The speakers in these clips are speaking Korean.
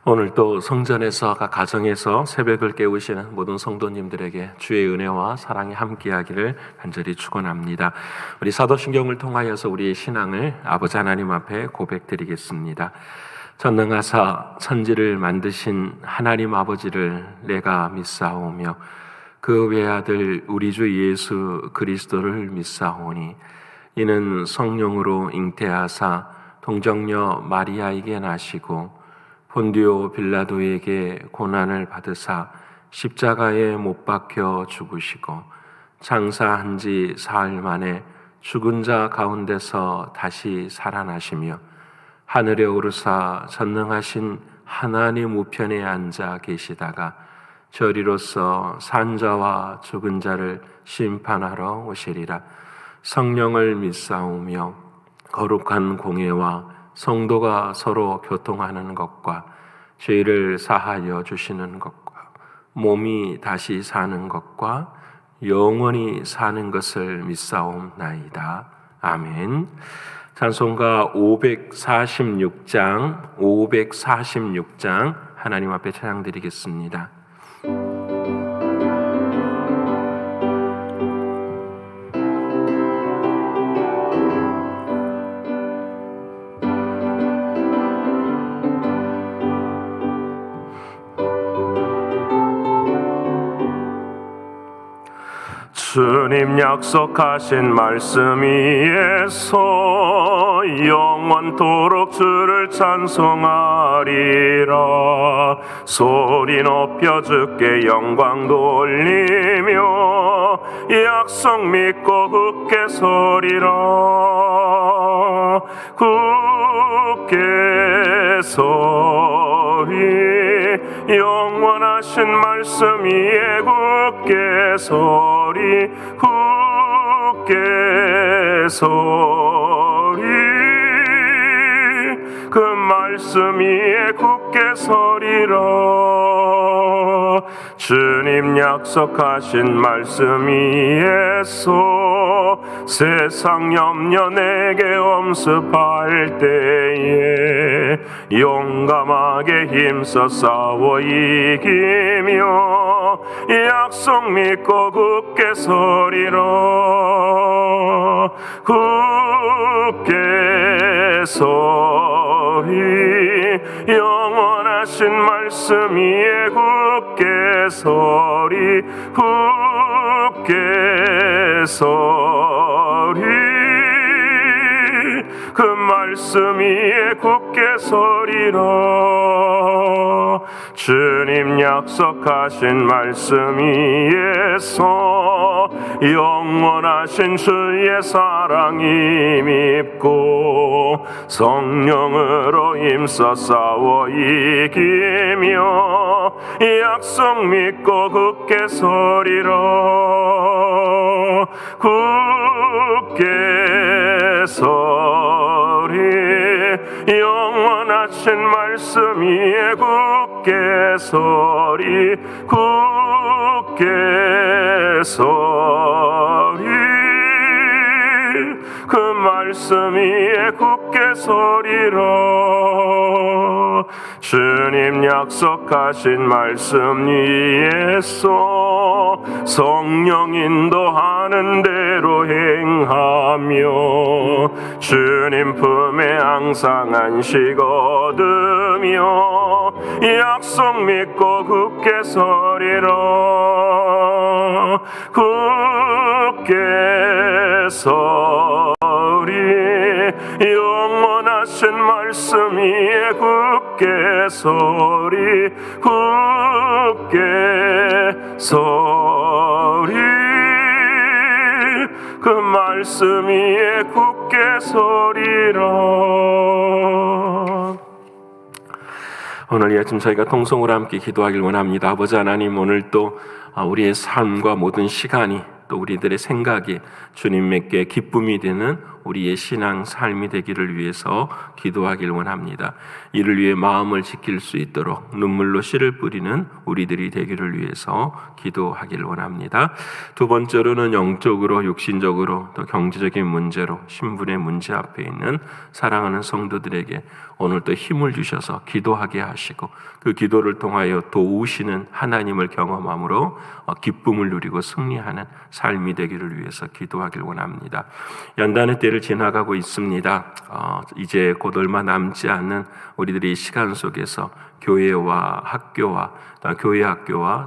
오늘 또 성전에서 가정에서 새벽을 깨우시는 모든 성도님들에게 주의 은혜와 사랑이 함께하기를 간절히 축원합니다. 우리 사도신경을 통하여서 우리의 신앙을 아버지 하나님 앞에 고백드리겠습니다. 전능하사 천지를 만드신 하나님 아버지를 내가 믿사오며 그 외아들 우리 주 예수 그리스도를 믿사오니 이는 성령으로 잉태하사 동정녀 마리아에게 나시고 본디오 빌라도에게 고난을 받으사 십자가에 못 박혀 죽으시고 장사한 지 사흘 만에 죽은 자 가운데서 다시 살아나시며 하늘에 오르사 전능하신 하나님 우편에 앉아 계시다가 저리로서 산 자와 죽은 자를 심판하러 오시리라. 성령을 믿사오며 거룩한 공예와 성도가 서로 교통하는 것과 죄를 사하여 주시는 것과 몸이 다시 사는 것과 영원히 사는 것을 믿사옵나이다. 아멘. 찬송가 546장 하나님 앞에 찬양드리겠습니다. 주님 약속하신 말씀 위에서 영원토록 주를 찬송하리라. 소리 높여 주께 영광 돌리며 약속 믿고 굳게 서리라. 굳게 서리 영원하신 말씀 위에 굳게 서리. 굳게 서리 그 말씀 위에 굳게 서리라. 주님 약속하신 말씀 위에서 세상 염려 내게 엄습할 때에 용감하게 힘써 싸워 이기며 약속 믿고 굳게 서리라. 굳게 서리 영원하신 말씀 위에 굳게 서리. 굳게 서리 그 말씀 위에 굳게 서리라. 주님 약속하신 말씀 위에서 영원하신 주의 사랑이 밉고 성령으로 힘써 싸워 이기며 약속 믿고 굳게 서리라. 굳게 서리 영원하신 말씀 위에 굳게 서리. 굳게 서리 그 말씀 위에 굳게 서리라. 주님 약속하신 말씀 위에서 성령 인도하는 대로 행하며 주님 품에 항상 안식 얻으며 약속 믿고 굳게 서리라. 굳게 서리 영원하신 말씀 위에 굳게 서리. 굳게 서리 그 말씀 위에 굳게 서리라. 오늘 이 아침 저희가 통성으로 함께 기도하길 원합니다. 아버지 하나님, 오늘 또 우리의 삶과 모든 시간이 또 우리들의 생각이 주님께 기쁨이 되는 우리의 신앙 삶이 되기를 위해서 기도하길 원합니다. 이를 위해 마음을 지킬 수 있도록 눈물로 씨를 뿌리는 우리들이 되기를 위해서 기도하길 원합니다. 두 번째로는 영적으로, 육신적으로, 또 경제적인 문제로 신분의 문제 앞에 있는 사랑하는 성도들에게 오늘 또 힘을 주셔서 기도하게 하시고 그 기도를 통하여 도우시는 하나님을 경험함으로 기쁨을 누리고 승리하는 삶이 되기를 위해서 기도하길 원합니다. 연단의 때를 지나가고 있습니다. 이제 곧 얼마 남지 않는 우리들이 시간 속에서 교회와 학교와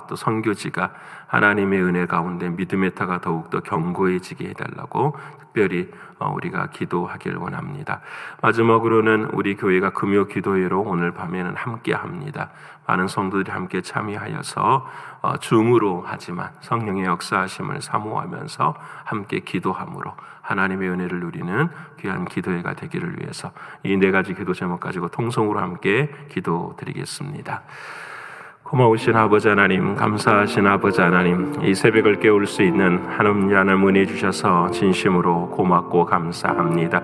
또 선교지가 하나님의 은혜 가운데 믿음의 터가 더욱더 견고해지게 해달라고 특별히 우리가 기도하길 원합니다. 마지막으로는 우리 교회가 금요 기도회로 오늘 밤에는 함께 합니다. 많은 성도들이 함께 참여하여서 줌으로 하지만 성령의 역사하심을 사모하면서 함께 기도함으로 하나님의 은혜를 누리는 귀한 기도회가 되기를 위해서 이 네 가지 기도 제목 가지고 통성으로 함께 기도드리겠습니다. 고마우신 아버지 하나님, 감사하신 아버지 하나님, 이 새벽을 깨울 수 있는 하나님 은혜 주셔서 진심으로 고맙고 감사합니다.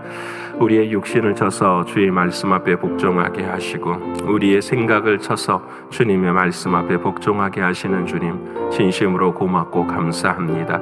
우리의 육신을 쳐서 주의 말씀 앞에 복종하게 하시고 우리의 생각을 쳐서 주님의 말씀 앞에 복종하게 하시는 주님, 진심으로 고맙고 감사합니다.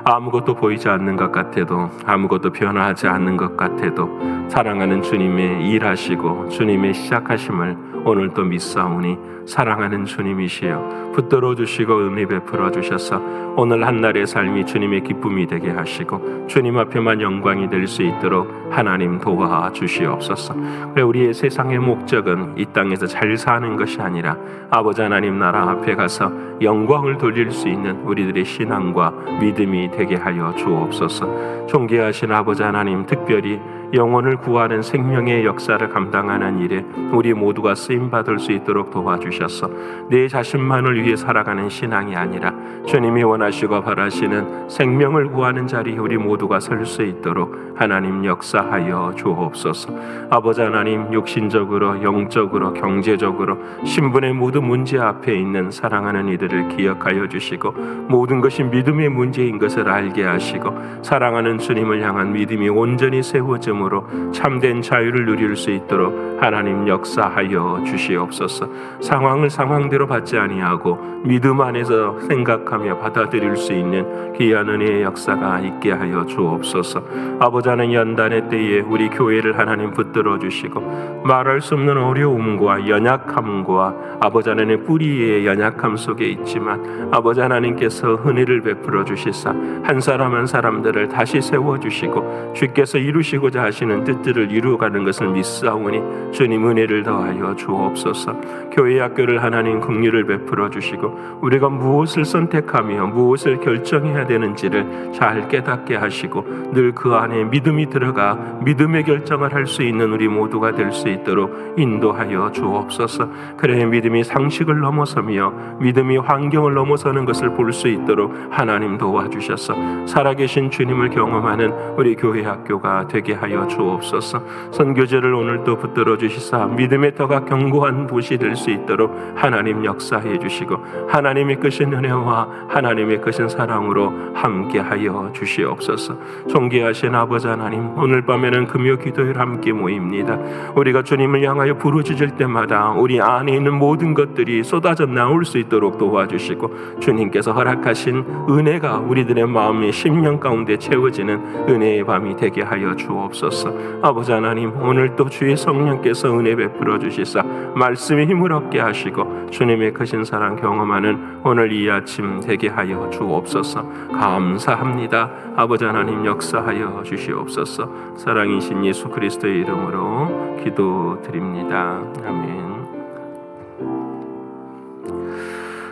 아무것도 보이지 않는 것 같아도, 아무것도 변화하지 않는 것 같아도 사랑하는 주님의 일하시고 주님의 시작하심을 오늘도 믿사오니 사랑하는 주님이시여 붙들어 주시고 은혜 베풀어 주셔서 오늘 한날의 삶이 주님의 기쁨이 되게 하시고 주님 앞에만 영광이 될 수 있도록 하나님 도와주시옵소서. 그래, 우리의 세상의 목적은 이 땅에서 잘 사는 것이 아니라 아버지 하나님 나라 앞에 가서 영광을 돌릴 수 있는 우리들의 신앙과 믿음이 되게 하여 주옵소서. 존귀하신 아버지 하나님, 특별히 영혼을 구하는 생명의 역사를 감당하는 일에 우리 모두가 쓰임받을 수 있도록 도와주셔서 내 자신만을 위해 살아가는 신앙이 아니라 주님이 원하시고 바라시는 생명을 구하는 자리에 우리 모두가 설 수 있도록 하나님 역사하여 주옵소서. 아버지 하나님, 육신적으로, 영적으로, 경제적으로 신분의 모든 문제 앞에 있는 사랑하는 이들을 기억하여 주시고 모든 것이 믿음의 문제인 것을 알게 하시고 사랑하는 주님을 향한 믿음이 온전히 세워짐으로 참된 자유를 누릴 수 있도록 하나님 역사하여 주시옵소서. 상황을 상황대로 받지 아니하고 믿음 안에서 생각하며 받아들일 수 있는 귀한 은혜의 역사가 있게 하여 주옵소서. 아버지 하나님, 연단의 때에 우리 교회를 하나님 붙들어 주시고 말할 수 없는 어려움과 연약함과 아버지 하나님의 뿌리의 연약함 속에 있지만 아버지 하나님께서 은혜를 베풀어 주시사 한 사람 한 사람들을 다시 세워주시고 주께서 이루시고자 하시는 뜻들을 이루어가는 것을 믿사오니 주님 은혜를 더하여 주옵소서. 교회 학교를 하나님 긍휼을 베풀어 주시고 우리가 무엇을 선택하며 무엇을 결정해야 되는지를 잘 깨닫게 하시고 늘 그 안에 믿음이 들어가 믿음의 결정을 할 수 있는 우리 모두가 될 수 있도록 인도하여 주옵소서. 그래, 믿음이 상식을 넘어서며 믿음이 환경을 넘어서는 것을 볼 수 있도록 하나님 도와주셔서 살아계신 주님을 경험하는 우리 교회 학교가 되게 하여 주옵소서. 선교제를 오늘도 붙들어 주시사 믿음의 터가 견고한 곳이 될 수 있도록 하나님 역사해 주시고 하나님의 크신 은혜와 하나님의 크신 사랑으로 함께하여 주시옵소서. 존귀하신 아버지 하나님, 오늘 밤에는 금요 기도회를 함께 모입니다. 우리가 주님을 향하여 부르짖을 때마다 우리 안에 있는 모든 것들이 쏟아져 나올 수 있도록 도와주시고 주님께서 허락하신 은혜가 우리들의 마음의 심령 가운데 채워지는 은혜의 밤이 되게 하여 주옵소서. 아버지 하나님, 오늘 또 주의 성령께서 은혜 베풀어 주시사 말씀의 힘을 얻게 하시고 주님의 크신 사랑 경험하는 오늘 이 아침 되게 하여 주옵소서. 감사합니다. 아버지 하나님 역사하여 주시옵소서. 사랑이신 예수 그리스도의 이름으로 기도드립니다. 아멘.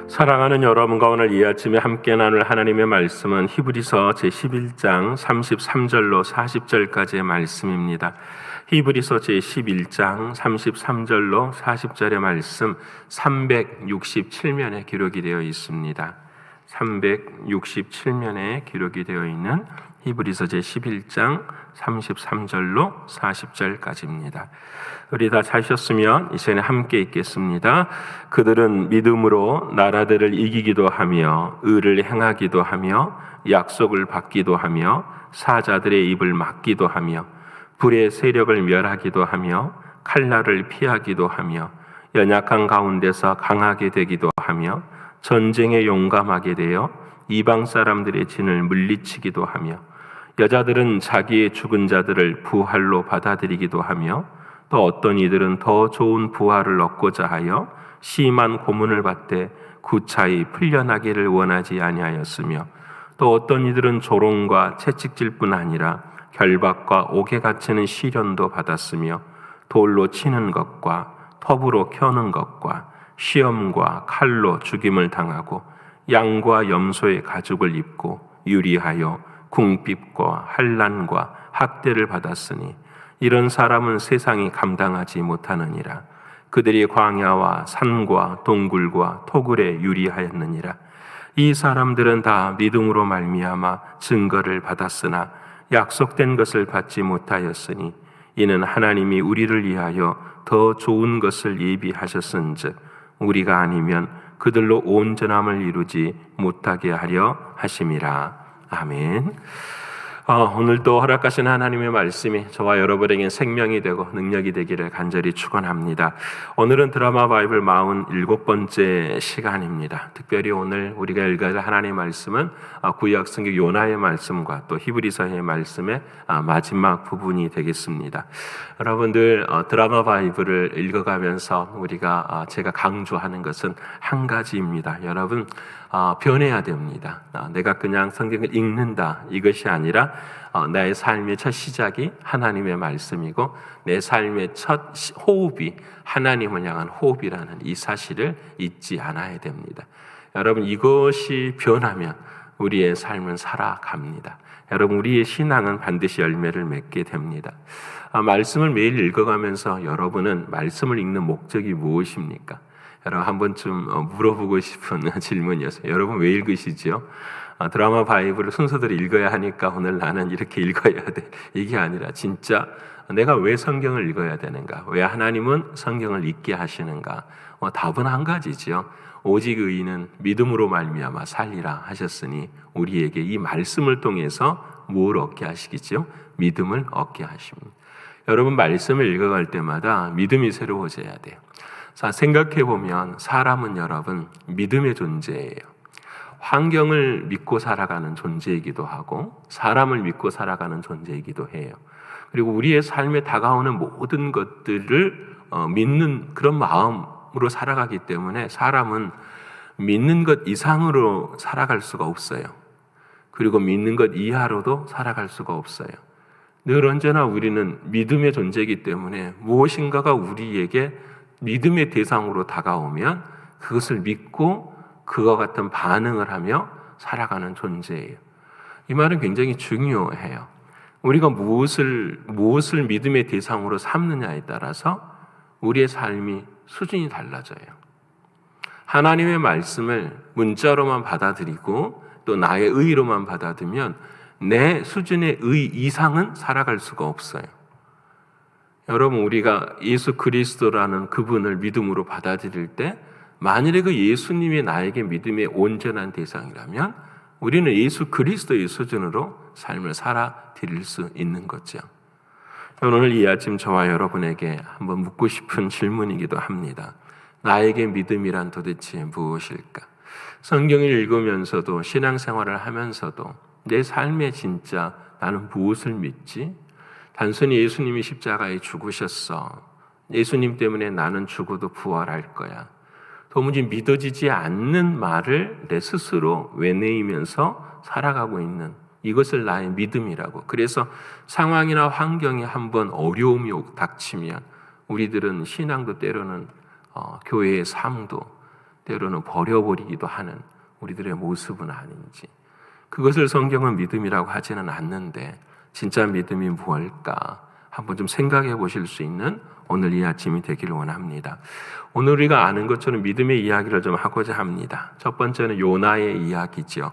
사랑하는 여러분과 오늘 이 아침에 함께 나눌 하나님의 말씀은 히브리서 제11장 33절로 40절까지의 말씀입니다. 히브리서 제11장 33절로 40절의 말씀 367면에 기록이 되어 있습니다. 367면에 기록이 되어 있는 히브리서 제11장 33절로 40절까지입니다. 우리 다 찾으셨으면 이 시간에 함께 읽겠습니다. 그들은 믿음으로 나라들을 이기기도 하며 의를 행하기도 하며 약속을 받기도 하며 사자들의 입을 막기도 하며 불의 세력을 멸하기도 하며 칼날을 피하기도 하며 연약한 가운데서 강하게 되기도 하며 전쟁에 용감하게 되어 이방 사람들의 진을 물리치기도 하며 여자들은 자기의 죽은 자들을 부활로 받아들이기도 하며 또 어떤 이들은 더 좋은 부활을 얻고자 하여 심한 고문을 받되 구차히 풀려나기를 원하지 아니하였으며 또 어떤 이들은 조롱과 채찍질뿐 아니라 결박과 옥에 갇히는 시련도 받았으며 돌로 치는 것과 톱으로 켜는 것과 시험과 칼로 죽임을 당하고 양과 염소의 가죽을 입고 유리하여 궁핍과 환난과 학대를 받았으니 이런 사람은 세상이 감당하지 못하느니라. 그들이 광야와 산과 동굴과 토굴에 유리하였느니라. 이 사람들은 다 믿음으로 말미암아 증거를 받았으나 약속된 것을 받지 못하였으니 이는 하나님이 우리를 위하여 더 좋은 것을 예비하셨은즉 우리가 아니면 그들로 온전함을 이루지 못하게 하려 하심이라. 아멘. 오늘도 허락하신 하나님의 말씀이 저와 여러분에게 생명이 되고 능력이 되기를 간절히 축원합니다. 오늘은 드라마 바이블 47번째 시간입니다. 특별히 오늘 우리가 읽어야 할 하나님의 말씀은 구약 성경 요나의 말씀과 또 히브리서의 말씀의 마지막 부분이 되겠습니다. 여러분들 드라마 바이블을 읽어가면서 우리가 제가 강조하는 것은 한 가지입니다. 여러분 변해야 됩니다. 내가 그냥 성경을 읽는다 이것이 아니라 나의 삶의 첫 시작이 하나님의 말씀이고 내 삶의 첫 호흡이 하나님을 향한 호흡이라는 이 사실을 잊지 않아야 됩니다. 여러분 이것이 변하면 우리의 삶은 살아갑니다. 여러분 우리의 신앙은 반드시 열매를 맺게 됩니다. 말씀을 매일 읽어가면서 여러분은 말씀을 읽는 목적이 무엇입니까? 여러분 한 번쯤 물어보고 싶은 질문이었어요. 여러분 왜 읽으시죠? 드라마 바이블을 순서대로 읽어야 하니까 오늘 나는 이렇게 읽어야 돼. 이게 아니라 진짜 내가 왜 성경을 읽어야 되는가? 왜 하나님은 성경을 읽게 하시는가? 답은 한 가지죠. 오직 의인은 믿음으로 말미암아 살리라 하셨으니 우리에게 이 말씀을 통해서 뭘 얻게 하시겠죠? 믿음을 얻게 하십니다. 여러분 말씀을 읽어갈 때마다 믿음이 새로워져야 돼요. 자, 생각해보면 사람은 여러분 믿음의 존재예요. 환경을 믿고 살아가는 존재이기도 하고 사람을 믿고 살아가는 존재이기도 해요. 그리고 우리의 삶에 다가오는 모든 것들을 믿는 그런 마음으로 살아가기 때문에 사람은 믿는 것 이상으로 살아갈 수가 없어요. 그리고 믿는 것 이하로도 살아갈 수가 없어요. 늘 언제나 우리는 믿음의 존재이기 때문에 무엇인가가 우리에게 믿음의 대상으로 다가오면 그것을 믿고 그와 같은 반응을 하며 살아가는 존재예요. 이 말은 굉장히 중요해요. 우리가 무엇을 믿음의 대상으로 삼느냐에 따라서 우리의 삶이 수준이 달라져요. 하나님의 말씀을 문자로만 받아들이고 또 나의 의로만 받아들면 내 수준의 의 이상은 살아갈 수가 없어요. 여러분 우리가 예수 그리스도라는 그분을 믿음으로 받아들일 때 만일에 그 예수님이 나에게 믿음의 온전한 대상이라면 우리는 예수 그리스도의 수준으로 삶을 살아드릴 수 있는 거죠. 오늘 이 아침 저와 여러분에게 한번 묻고 싶은 질문이기도 합니다. 나에게 믿음이란 도대체 무엇일까? 성경을 읽으면서도 신앙생활을 하면서도 내 삶에 진짜 나는 무엇을 믿지? 단순히 예수님이 십자가에 죽으셨어. 예수님 때문에 나는 죽어도 부활할 거야. 도무지 믿어지지 않는 말을 내 스스로 외내이면서 살아가고 있는 이것을 나의 믿음이라고. 그래서 상황이나 환경에 한번 어려움이 닥치면 우리들은 신앙도 때로는 교회의 삶도 때로는 버려버리기도 하는 우리들의 모습은 아닌지. 그것을 성경은 믿음이라고 하지는 않는데 진짜 믿음이 무엇일까? 한번 좀 생각해 보실 수 있는 오늘 이 아침이 되기를 원합니다. 오늘 우리가 아는 것처럼 믿음의 이야기를 좀 하고자 합니다. 첫 번째는 요나의 이야기죠.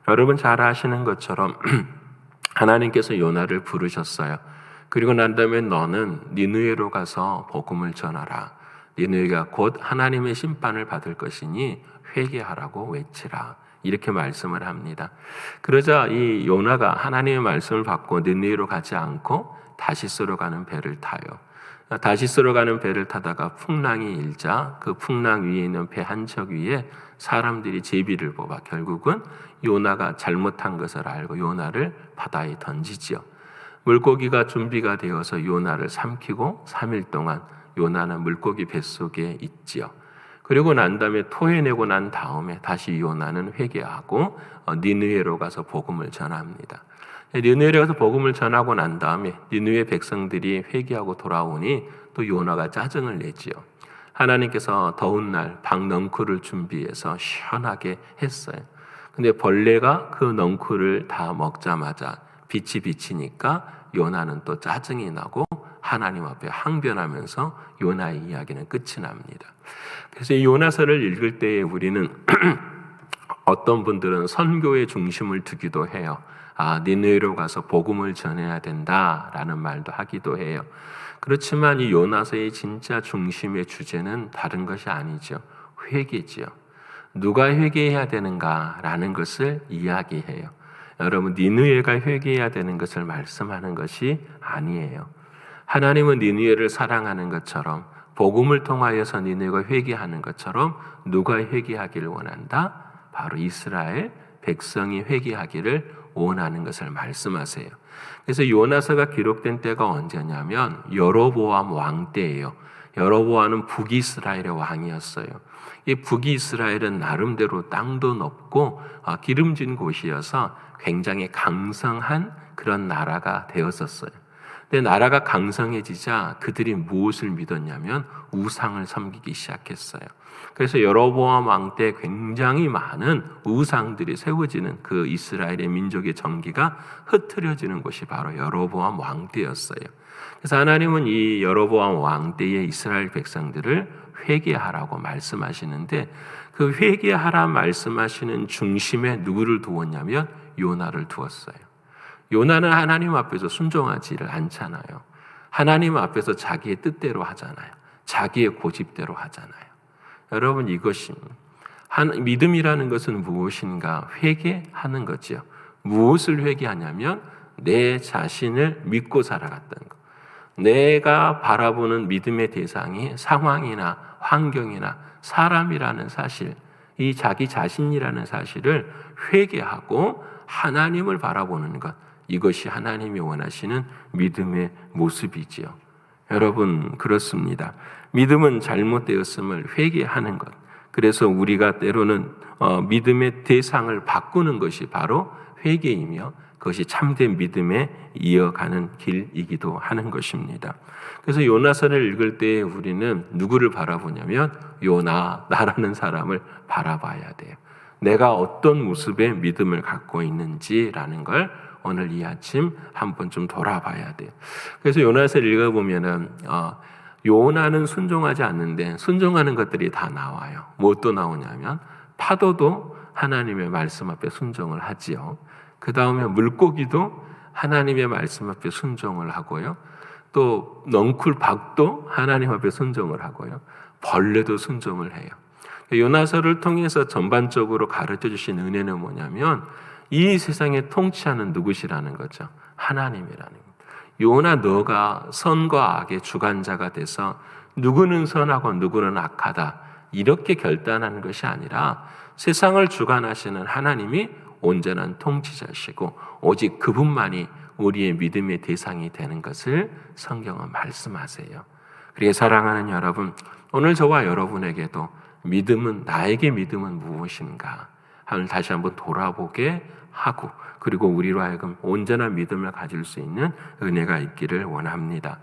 여러분 잘 아시는 것처럼 하나님께서 요나를 부르셨어요. 그리고 난 다음에 너는 니느웨로 가서 복음을 전하라. 니느웨가 곧 하나님의 심판을 받을 것이니 회개하라고 외치라. 이렇게 말씀을 합니다. 그러자 이 요나가 하나님의 말씀을 받고 니느웨로 가지 않고 다시스로 가는 배를 타요. 다시스로 가는 배를 타다가 풍랑이 일자 그 풍랑 위에 있는 배 한 척 위에 사람들이 제비를 뽑아 결국은 요나가 잘못한 것을 알고 요나를 바다에 던지지요. 물고기가 준비가 되어서 요나를 삼키고 3일 동안 요나는 물고기 뱃속에 있지요. 그리고 난 다음에 토해내고 난 다음에 다시 요나는 회개하고 니느웨로 가서 복음을 전합니다. 니느웨로 가서 복음을 전하고 난 다음에 니느웨 백성들이 회개하고 돌아오니 또 요나가 짜증을 내지요. 하나님께서 더운 날 박넝쿨을 준비해서 시원하게 했어요. 근데 벌레가 그 넝쿨을 다 먹자마자 빛이 비치니까 요나는 또 짜증이 나고 하나님 앞에 항변하면서 요나의 이야기는 끝이 납니다. 그래서 이 요나서를 읽을 때에 우리는 어떤 분들은 선교의 중심을 두기도 해요. 니느웨로 가서 복음을 전해야 된다라는 말도 하기도 해요. 그렇지만 이 요나서의 진짜 중심의 주제는 다른 것이 아니죠. 회개지요. 누가 회개해야 되는가라는 것을 이야기해요. 여러분, 니느웨가 회개해야 되는 것을 말씀하는 것이 아니에요. 하나님은 니느웨를 사랑하는 것처럼 복음을 통하여서 니느웨가 회개하는 것처럼 누가 회개하기를 원한다? 바로 이스라엘 백성이 회개하기를 원하는 것을 말씀하세요. 그래서 요나서가 기록된 때가 언제냐면 여로보암 왕 때예요. 여로보암은 북이스라엘의 왕이었어요. 이 북이스라엘은 나름대로 땅도 높고 기름진 곳이어서 굉장히 강성한 그런 나라가 되었었어요. 근데 나라가 강성해지자 그들이 무엇을 믿었냐면 우상을 섬기기 시작했어요. 그래서 여로보암 왕 때 굉장히 많은 우상들이 세워지는 그 이스라엘의 민족의 정기가 흩트려지는 곳이 바로 여로보암 왕 때였어요. 그래서 하나님은 이 여로보암 왕 때의 이스라엘 백성들을 회개하라고 말씀하시는데 그 회개하라 말씀하시는 중심에 누구를 두었냐면 요나를 두었어요. 요나는 하나님 앞에서 순종하지를 않잖아요. 하나님 앞에서 자기의 뜻대로 하잖아요. 자기의 고집대로 하잖아요. 여러분, 이것이 믿음이라는 것은 무엇인가? 회개하는 거죠. 무엇을 회개하냐면 내 자신을 믿고 살아갔다는 것. 내가 바라보는 믿음의 대상이 상황이나 환경이나 사람이라는 사실, 이 자기 자신이라는 사실을 회개하고 하나님을 바라보는 것. 이것이 하나님이 원하시는 믿음의 모습이지요. 여러분, 그렇습니다. 믿음은 잘못되었음을 회개하는 것. 그래서 우리가 때로는 믿음의 대상을 바꾸는 것이 바로 회개이며 그것이 참된 믿음에 이어가는 길이기도 하는 것입니다. 그래서 요나서를 읽을 때 우리는 누구를 바라보냐면 나라는 사람을 바라봐야 돼요. 내가 어떤 모습의 믿음을 갖고 있는지라는 걸 오늘 이 아침 한번 좀 돌아봐야 돼요. 그래서 요나서를 읽어보면은 요나는 순종하지 않는데 순종하는 것들이 다 나와요. 무엇도 나오냐면 파도도 하나님의 말씀 앞에 순종을 하지요. 그 다음에 물고기도 하나님의 말씀 앞에 순종을 하고요. 또 넝쿨 박도 하나님 앞에 순종을 하고요. 벌레도 순종을 해요. 요나서를 통해서 전반적으로 가르쳐 주신 은혜는 뭐냐면 이 세상에 통치하는 누구시라는 거죠. 하나님이라는 겁니다. 요나, 너가 선과 악의 주관자가 돼서 누구는 선하고 누구는 악하다 이렇게 결단하는 것이 아니라 세상을 주관하시는 하나님이 온전한 통치자시고 오직 그분만이 우리의 믿음의 대상이 되는 것을 성경은 말씀하세요. 그리고 사랑하는 여러분, 오늘 저와 여러분에게도 나에게 믿음은 무엇인가 하늘 다시 한번 돌아보게 하고 그리고 우리로 하여금 온전한 믿음을 가질 수 있는 은혜가 있기를 원합니다.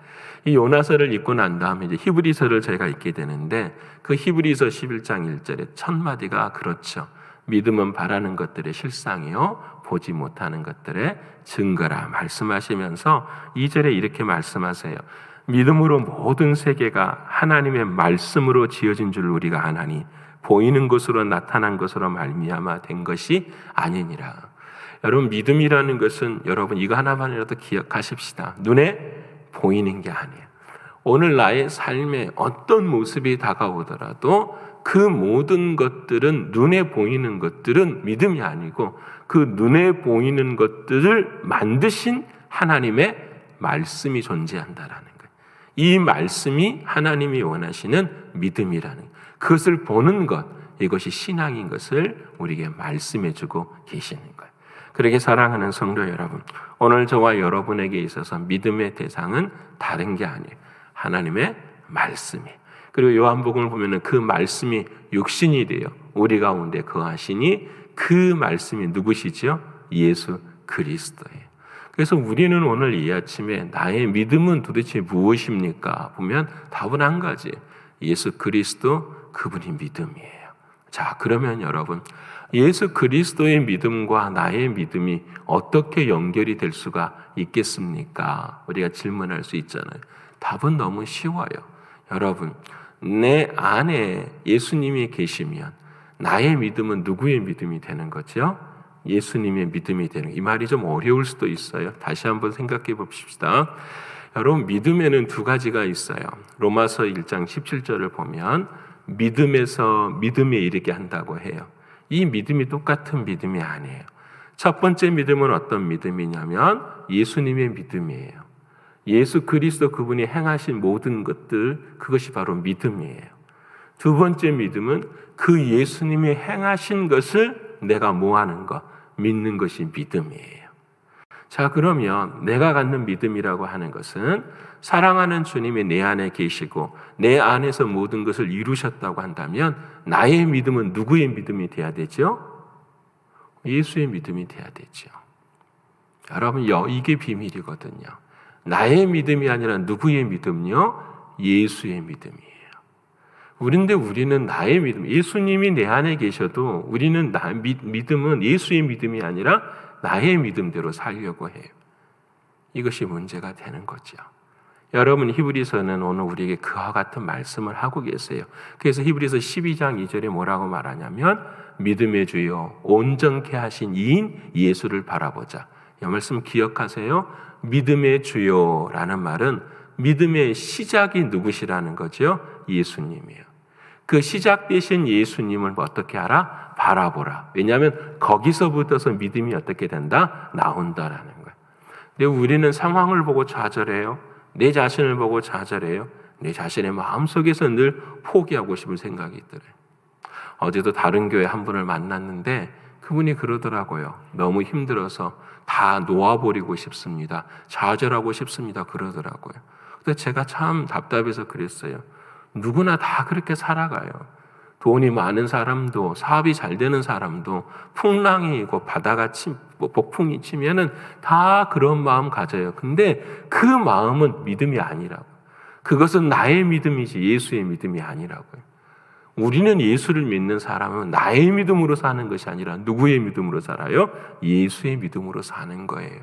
이 요나서를 읽고 난 다음에 이제 히브리서를 저희가 읽게 되는데 그 히브리서 11장 1절에 첫 마디가 그렇죠. 믿음은 바라는 것들의 실상이요 보지 못하는 것들의 증거라 말씀하시면서 2절에 이렇게 말씀하세요. 믿음으로 모든 세계가 하나님의 말씀으로 지어진 줄 우리가 아나니 보이는 것으로 나타난 것으로 말미암아 된 것이 아니니라. 여러분, 믿음이라는 것은 여러분 이거 하나만이라도 기억하십시다. 눈에 보이는 게 아니에요. 오늘 나의 삶에 어떤 모습이 다가오더라도 그 모든 것들은, 눈에 보이는 것들은 믿음이 아니고 그 눈에 보이는 것들을 만드신 하나님의 말씀이 존재한다라는 거예요. 이 말씀이 하나님이 원하시는 믿음이라는 거예요. 그것을 보는 것, 이것이 신앙인 것을 우리에게 말씀해주고 계시는 거예요. 그렇게 사랑하는 성도 여러분, 오늘 저와 여러분에게 있어서 믿음의 대상은 다른 게 아니에요. 하나님의 말씀이에요. 그리고 요한복음을 보면 그 말씀이 육신이 되어 우리 가운데 거하시니 그 말씀이 누구시죠? 예수 그리스도예요. 그래서 우리는 오늘 이 아침에 나의 믿음은 도대체 무엇입니까? 보면 답은 한 가지. 예수 그리스도, 그분이 믿음이에요. 자, 그러면 여러분, 예수 그리스도의 믿음과 나의 믿음이 어떻게 연결이 될 수가 있겠습니까? 우리가 질문할 수 있잖아요. 답은 너무 쉬워요. 여러분, 내 안에 예수님이 계시면 나의 믿음은 누구의 믿음이 되는 거죠? 예수님의 믿음이 되는, 이 말이 좀 어려울 수도 있어요. 다시 한번 생각해 봅시다. 여러분, 믿음에는 두 가지가 있어요. 로마서 1장 17절을 보면 믿음에서 믿음에 이르게 한다고 해요. 이 믿음이 똑같은 믿음이 아니에요. 첫 번째 믿음은 어떤 믿음이냐면 예수님의 믿음이에요. 예수 그리스도 그분이 행하신 모든 것들, 그것이 바로 믿음이에요. 두 번째 믿음은 그 예수님이 행하신 것을 내가 뭐하는 것, 믿는 것이 믿음이에요. 자, 그러면 내가 갖는 믿음이라고 하는 것은 사랑하는 주님이 내 안에 계시고 내 안에서 모든 것을 이루셨다고 한다면 나의 믿음은 누구의 믿음이 돼야 되죠? 예수의 믿음이 돼야 되죠. 여러분, 이게 비밀이거든요. 나의 믿음이 아니라 누구의 믿음요? 예수의 믿음이에요. 그런데 우리는 나의 믿음, 예수님이 내 안에 계셔도 우리는 믿음은 예수의 믿음이 아니라 나의 믿음대로 살려고 해요. 이것이 문제가 되는 거죠. 여러분, 히브리서는 오늘 우리에게 그와 같은 말씀을 하고 계세요. 그래서 히브리서 12장 2절에 뭐라고 말하냐면 믿음의 주요 온전케 하신 이인 예수를 바라보자. 이 말씀 기억하세요. 믿음의 주요라는 말은 믿음의 시작이 누구시라는 거죠? 예수님이에요. 그 시작되신 예수님을 어떻게 하라? 바라보라. 왜냐하면 거기서부터서 믿음이 어떻게 된다? 나온다라는 거예요. 근데 우리는 상황을 보고 좌절해요. 내 자신을 보고 좌절해요. 내 자신의 마음속에서 늘 포기하고 싶은 생각이 들어요. 어제도 다른 교회 한 분을 만났는데 그분이 그러더라고요. 너무 힘들어서 다 놓아버리고 싶습니다. 좌절하고 싶습니다. 그러더라고요. 근데 제가 참 답답해서 그랬어요. 누구나 다 그렇게 살아가요. 돈이 많은 사람도, 사업이 잘 되는 사람도, 풍랑이 있고 바다가 폭풍이 치면은 다 그런 마음 가져요. 근데 그 마음은 믿음이 아니라고. 그것은 나의 믿음이지 예수의 믿음이 아니라고요. 우리는 예수를 믿는 사람은 나의 믿음으로 사는 것이 아니라 누구의 믿음으로 살아요? 예수의 믿음으로 사는 거예요.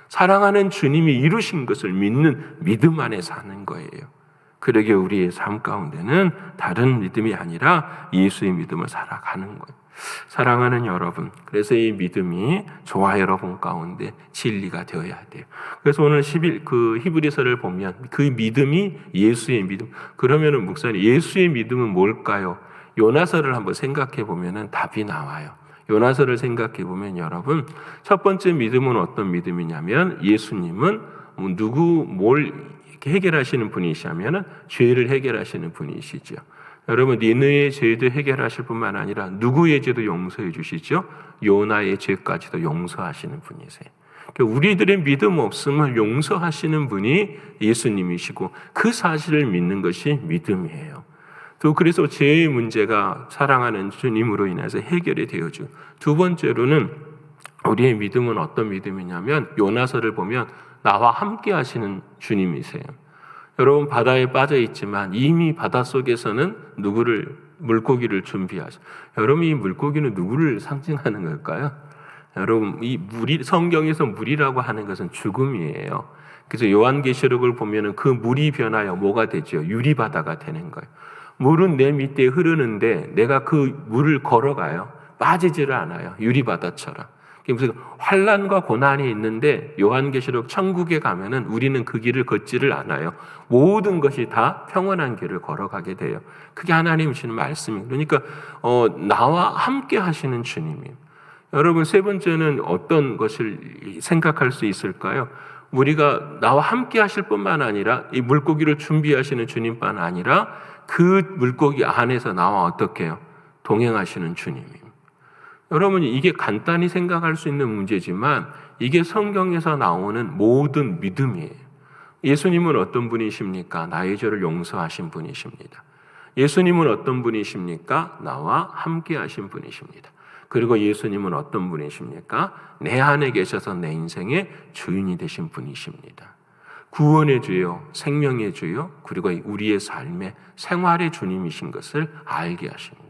사랑하는 주님이 이루신 것을 믿는 믿음 안에 사는 거예요. 그러게 우리의 삶 가운데는 다른 믿음이 아니라 예수의 믿음을 살아가는 거예요. 사랑하는 여러분, 그래서 이 믿음이 저와 여러분 가운데 진리가 되어야 돼요. 그래서 오늘 히브리서를 보면 그 믿음이 예수의 믿음. 그러면은 목사님, 예수의 믿음은 뭘까요? 요나서를 한번 생각해 보면은 답이 나와요. 요나서를 생각해 보면 여러분, 첫 번째 믿음은 어떤 믿음이냐면 예수님은 뭘 해결하시는 분이시냐면은 죄를 해결하시는 분이시죠. 여러분, 니느의 죄도 해결하실 뿐만 아니라 누구의 죄도 용서해 주시죠? 요나의 죄까지도 용서하시는 분이세요. 우리들의 믿음 없음을 용서하시는 분이 예수님이시고 그 사실을 믿는 것이 믿음이에요. 또 그래서 죄의 문제가 사랑하는 주님으로 인해서 해결이 되어지고, 두 번째로는 우리의 믿음은 어떤 믿음이냐면 요나서를 보면 나와 함께 하시는 주님이세요. 여러분, 바다에 빠져 있지만 이미 바닷속에서는 물고기를 준비하셔. 여러분, 이 물고기는 누구를 상징하는 걸까요? 여러분, 성경에서 물이라고 하는 것은 죽음이에요. 그래서 요한계시록을 보면은 그 물이 변하여 뭐가 되죠? 유리바다가 되는 거예요. 물은 내 밑에 흐르는데 내가 그 물을 걸어가요. 빠지지를 않아요. 유리바다처럼. 무슨 환난과 고난이 있는데 요한계시록 천국에 가면은 우리는 그 길을 걷지를 않아요. 모든 것이 다 평온한 길을 걸어가게 돼요. 그게 하나님 주시는 말씀이에요. 그러니까 나와 함께 하시는 주님이에요. 여러분, 세 번째는 어떤 것을 생각할 수 있을까요? 우리가 나와 함께 하실 뿐만 아니라 이 물고기를 준비하시는 주님뿐만 아니라 그 물고기 안에서 나와 어떻게 해요? 동행하시는 주님입니다. 여러분, 이게 간단히 생각할 수 있는 문제지만 이게 성경에서 나오는 모든 믿음이에요. 예수님은 어떤 분이십니까? 나의 죄를 용서하신 분이십니다. 예수님은 어떤 분이십니까? 나와 함께 하신 분이십니다. 그리고 예수님은 어떤 분이십니까? 내 안에 계셔서 내 인생의 주인이 되신 분이십니다. 구원의 주요, 생명의 주요, 그리고 우리의 삶의 생활의 주님이신 것을 알게 하십니다.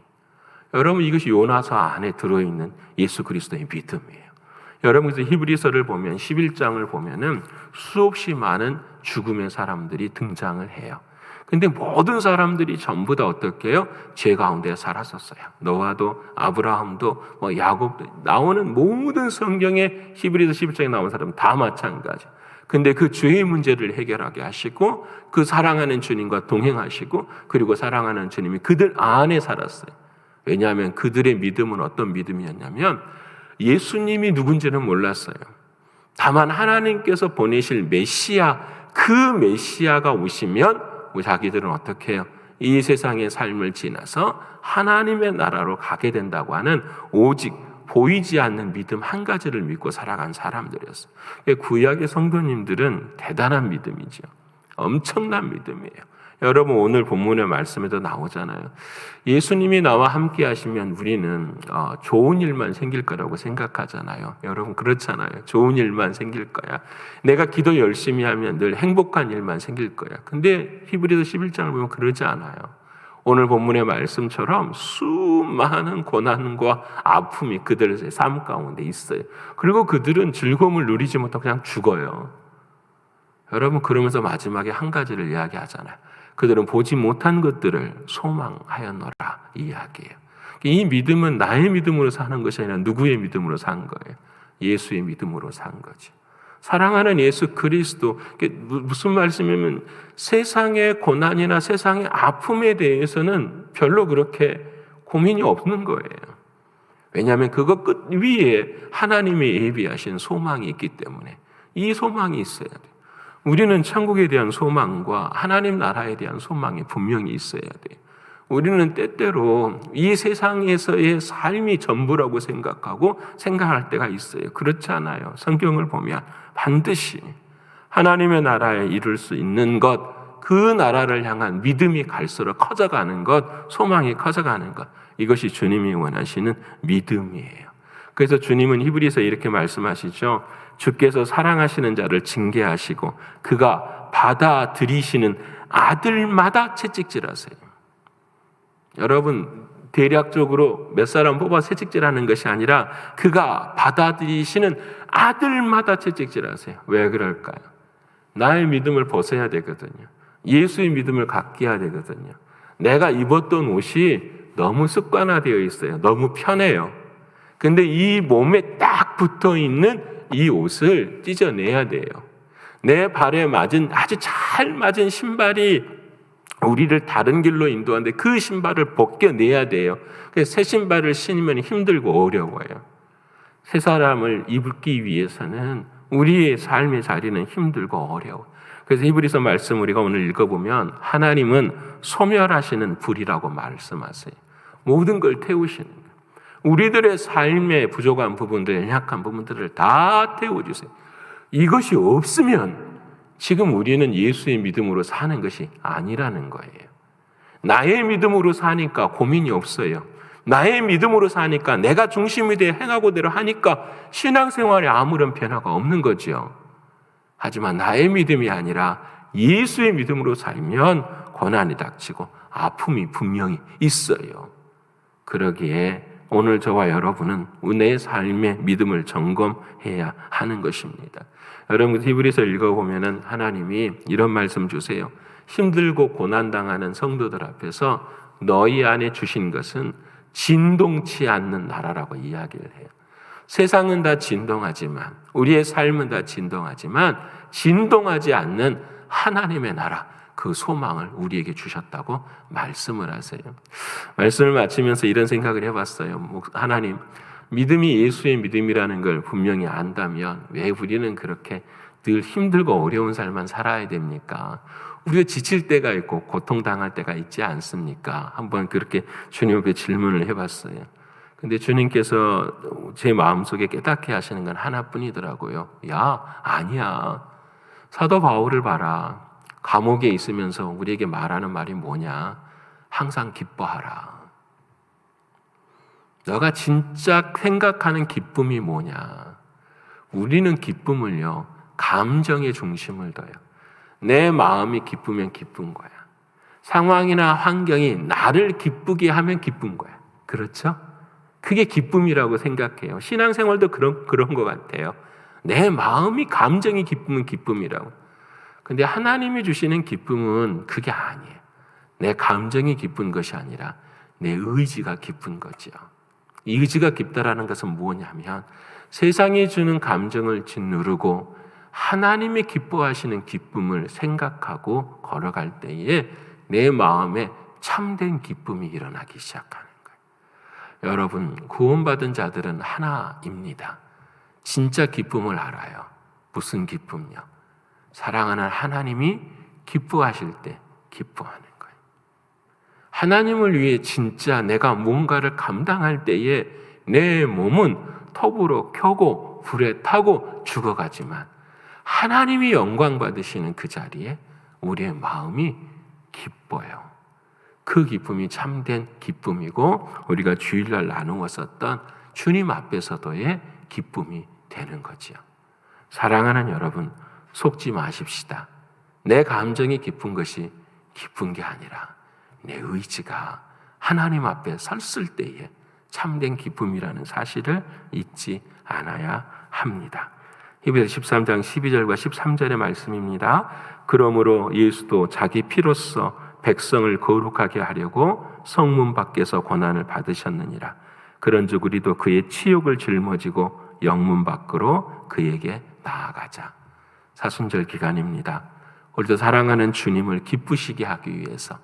여러분, 이것이 요나서 안에 들어있는 예수 그리스도의 믿음이에요. 여러분, 그래서 히브리서를 보면 11장을 보면은 수없이 많은 죽음의 사람들이 등장을 해요. 근데 모든 사람들이 전부 다 어떻게 해요? 죄 가운데 살았었어요. 노아도, 아브라함도, 야곱도, 나오는 모든 성경에 히브리서 11장에 나온 사람은 다 마찬가지. 근데 그 죄의 문제를 해결하게 하시고 그 사랑하는 주님과 동행하시고 그리고 사랑하는 주님이 그들 안에 살았어요. 왜냐하면 그들의 믿음은 어떤 믿음이었냐면 예수님이 누군지는 몰랐어요. 다만 하나님께서 보내실 메시아, 그 메시아가 오시면 자기들은 어떻게 해요? 이 세상의 삶을 지나서 하나님의 나라로 가게 된다고 하는 오직 보이지 않는 믿음 한 가지를 믿고 살아간 사람들이었어요. 구약의 성도님들은 대단한 믿음이죠. 엄청난 믿음이에요. 여러분, 오늘 본문의 말씀에도 나오잖아요. 예수님이 나와 함께 하시면 우리는 좋은 일만 생길 거라고 생각하잖아요. 여러분, 그렇잖아요. 좋은 일만 생길 거야. 내가 기도 열심히 하면 늘 행복한 일만 생길 거야. 근데 히브리서 11장을 보면 그러지 않아요. 오늘 본문의 말씀처럼 수많은 고난과 아픔이 그들의 삶 가운데 있어요. 그리고 그들은 즐거움을 누리지 못하고 그냥 죽어요. 여러분, 그러면서 마지막에 한 가지를 이야기하잖아요. 그들은 보지 못한 것들을 소망하였노라, 이 이야기예요. 이 믿음은 나의 믿음으로 사는 것이 아니라 누구의 믿음으로 산 거예요? 예수의 믿음으로 산 거죠. 사랑하는 예수 그리스도, 무슨 말씀이면 세상의 고난이나 세상의 아픔에 대해서는 별로 그렇게 고민이 없는 거예요. 왜냐하면 그것 끝 위에 하나님이 예비하신 소망이 있기 때문에 이 소망이 있어야 돼요. 우리는 천국에 대한 소망과 하나님 나라에 대한 소망이 분명히 있어야 돼요. 우리는 때때로 이 세상에서의 삶이 전부라고 생각할 때가 있어요. 그렇지 않아요. 성경을 보면 반드시 하나님의 나라에 이룰 수 있는 것, 그 나라를 향한 믿음이 갈수록 커져가는 것, 소망이 커져가는 것, 이것이 주님이 원하시는 믿음이에요. 그래서 주님은 히브리서 이렇게 말씀하시죠. 주께서 사랑하시는 자를 징계하시고 그가 받아들이시는 아들마다 채찍질하세요. 여러분, 대략적으로 몇 사람 뽑아 채찍질하는 것이 아니라 그가 받아들이시는 아들마다 채찍질하세요. 왜 그럴까요? 나의 믿음을 벗어야 되거든요. 예수의 믿음을 갖게 해야 되거든요. 내가 입었던 옷이 너무 습관화되어 있어요. 너무 편해요. 근데 이 몸에 딱 붙어있는 이 옷을 찢어내야 돼요. 내 발에 맞은, 아주 잘 맞은 신발이 우리를 다른 길로 인도하는데 그 신발을 벗겨내야 돼요. 그래서 새 신발을 신으면 힘들고 어려워요. 새 사람을 입기 위해서는 우리의 삶의 자리는 힘들고 어려워. 그래서 히브리서 말씀 우리가 오늘 읽어보면 하나님은 소멸하시는 불이라고 말씀하세요. 모든 걸 태우시는 거예요. 우리들의 삶의 부족한 부분들, 연약한 부분들을 다 태워주세요. 이것이 없으면 지금 우리는 예수의 믿음으로 사는 것이 아니라는 거예요. 나의 믿음으로 사니까 고민이 없어요. 나의 믿음으로 사니까 내가 중심이 되어 행하고대로 하니까 신앙생활에 아무런 변화가 없는 거죠. 하지만 나의 믿음이 아니라 예수의 믿음으로 살면 고난이 닥치고 아픔이 분명히 있어요. 그러기에 오늘 저와 여러분은 내 삶의 믿음을 점검해야 하는 것입니다. 여러분, 히브리서 읽어보면 하나님이 이런 말씀 주세요. 힘들고 고난당하는 성도들 앞에서 너희 안에 주신 것은 진동치 않는 나라라고 이야기를 해요. 세상은 다 진동하지만, 우리의 삶은 다 진동하지만 진동하지 않는 하나님의 나라, 그 소망을 우리에게 주셨다고 말씀을 하세요. 말씀을 마치면서 이런 생각을 해봤어요. 하나님, 믿음이 예수의 믿음이라는 걸 분명히 안다면 왜 우리는 그렇게 늘 힘들고 어려운 삶만 살아야 됩니까? 우리가 지칠 때가 있고 고통당할 때가 있지 않습니까? 한번 그렇게 주님 앞에 질문을 해봤어요. 근데 주님께서 제 마음속에 깨닫게 하시는 건 하나뿐이더라고요. 야, 아니야. 사도 바울을 봐라. 감옥에 있으면서 우리에게 말하는 말이 뭐냐? 항상 기뻐하라. 너가 진짜 생각하는 기쁨이 뭐냐? 우리는 기쁨을요, 감정의 중심을 둬요. 내 마음이 기쁘면 기쁜 거야. 상황이나 환경이 나를 기쁘게 하면 기쁜 거야. 그렇죠? 그게 기쁨이라고 생각해요. 신앙생활도 그런 것 같아요. 내 마음이 감정이 기쁘면 기쁨이라고. 근데 하나님이 주시는 기쁨은 그게 아니에요. 내 감정이 기쁜 것이 아니라 내 의지가 기쁜 거죠. 이 의지가 깊다라는 것은 뭐냐면 세상이 주는 감정을 짓누르고 하나님이 기뻐하시는 기쁨을 생각하고 걸어갈 때에 내 마음에 참된 기쁨이 일어나기 시작하는 거예요. 여러분, 구원받은 자들은 하나입니다. 진짜 기쁨을 알아요. 무슨 기쁨요? 사랑하는 하나님이 기뻐하실 때 기뻐하는 거예요. 하나님을 위해 진짜 내가 뭔가를 감당할 때에 내 몸은 톱으로 켜고 불에 타고 죽어가지만 하나님이 영광 받으시는 그 자리에 우리의 마음이 기뻐요. 그 기쁨이 참된 기쁨이고 우리가 주일날 나누었었던 주님 앞에서도의 기쁨이 되는 거지요. 사랑하는 여러분, 속지 마십시다. 내 감정이 기쁜 것이 기쁜 게 아니라 내 의지가 하나님 앞에 섰을 때에 참된 기쁨이라는 사실을 잊지 않아야 합니다. 히브리서 13장 12절과 13절의 말씀입니다. 그러므로 예수도 자기 피로써 백성을 거룩하게 하려고 성문 밖에서 고난을 받으셨느니라. 그런즉 우리도 그의 치욕을 짊어지고 영문 밖으로 그에게 나아가자. 사순절 기간입니다. 우리도 사랑하는 주님을 기쁘시게 하기 위해서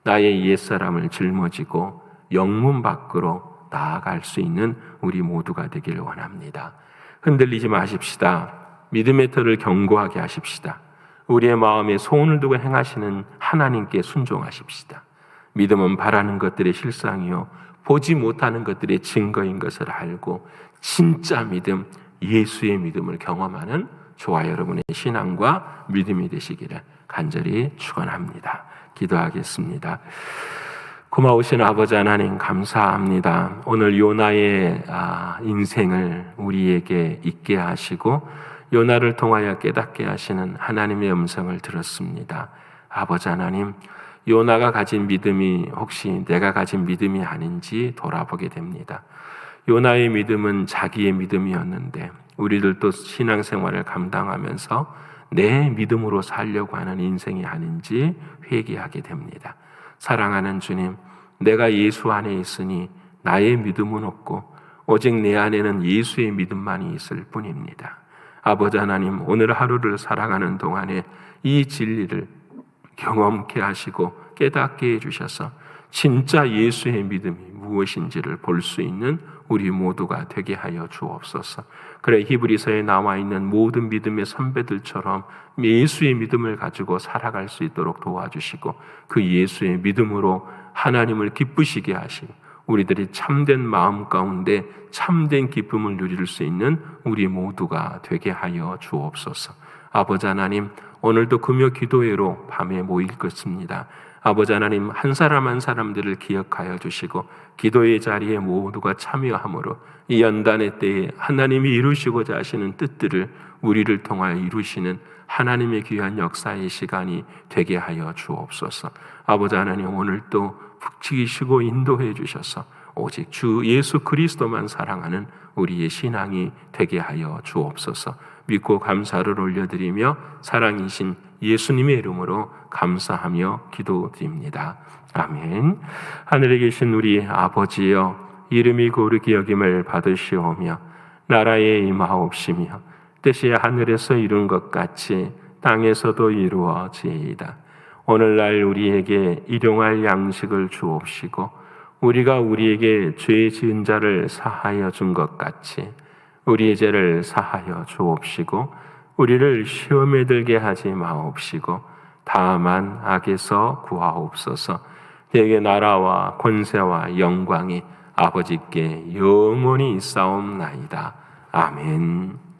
나의 옛사람을 짊어지고 영문 밖으로 나아갈 수 있는 우리 모두가 되길 원합니다. 흔들리지 마십시다. 믿음의 터를 견고하게 하십시다. 우리의 마음에 소원을 두고 행하시는 하나님께 순종하십시다. 믿음은 바라는 것들의 실상이요 보지 못하는 것들의 증거인 것을 알고 진짜 믿음, 예수의 믿음을 경험하는 저와 여러분의 신앙과 믿음이 되시기를 간절히 축원합니다. 기도하겠습니다. 고마우신 아버지 하나님 감사합니다. 오늘 요나의 인생을 우리에게 있게 하시고 요나를 통하여 깨닫게 하시는 하나님의 음성을 들었습니다. 아버지 하나님, 요나가 가진 믿음이 혹시 내가 가진 믿음이 아닌지 돌아보게 됩니다. 요나의 믿음은 자기의 믿음이었는데 우리들도 신앙생활을 감당하면서 내 믿음으로 살려고 하는 인생이 아닌지 회개하게 됩니다. 사랑하는 주님, 내가 예수 안에 있으니 나의 믿음은 없고 오직 내 안에는 예수의 믿음만이 있을 뿐입니다. 아버지 하나님, 오늘 하루를 살아가는 동안에 이 진리를 경험케 하시고 깨닫게 해주셔서 진짜 예수의 믿음이 무엇인지를 볼 수 있는 우리 모두가 되게 하여 주옵소서. 그래, 히브리서에 나와 있는 모든 믿음의 선배들처럼 예수의 믿음을 가지고 살아갈 수 있도록 도와주시고 그 예수의 믿음으로 하나님을 기쁘시게 하시고 우리들이 참된 마음 가운데 참된 기쁨을 누릴 수 있는 우리 모두가 되게 하여 주옵소서. 아버지 하나님, 오늘도 금요 기도회로 밤에 모일 것입니다. 아버지 하나님, 한 사람 한 사람들을 기억하여 주시고 기도의 자리에 모두가 참여함으로 이 연단의 때에 하나님이 이루시고자 하시는 뜻들을 우리를 통하여 이루시는 하나님의 귀한 역사의 시간이 되게 하여 주옵소서. 아버지 하나님, 오늘도 북치기시고 인도해 주셔서 오직 주 예수 그리스도만 사랑하는 우리의 신앙이 되게 하여 주옵소서. 믿고 감사를 올려드리며 사랑이신 예수님의 이름으로 감사하며 기도드립니다. 아멘. 하늘에 계신 우리 아버지여, 이름이 거룩히 여김을 받으시오며 나라에 임하옵시며 뜻이 하늘에서 이룬 것 같이 땅에서도 이루어지이다. 오늘날 우리에게 일용할 양식을 주옵시고 우리가 우리에게 죄 지은 자를 사하여 준 것 같이 우리의 죄를 사하여 주옵시고 우리를 시험에 들게 하지 마옵시고 다만 악에서 구하옵소서. 대개 나라와 권세와 영광이 아버지께 영원히 있사옵나이다. 아멘.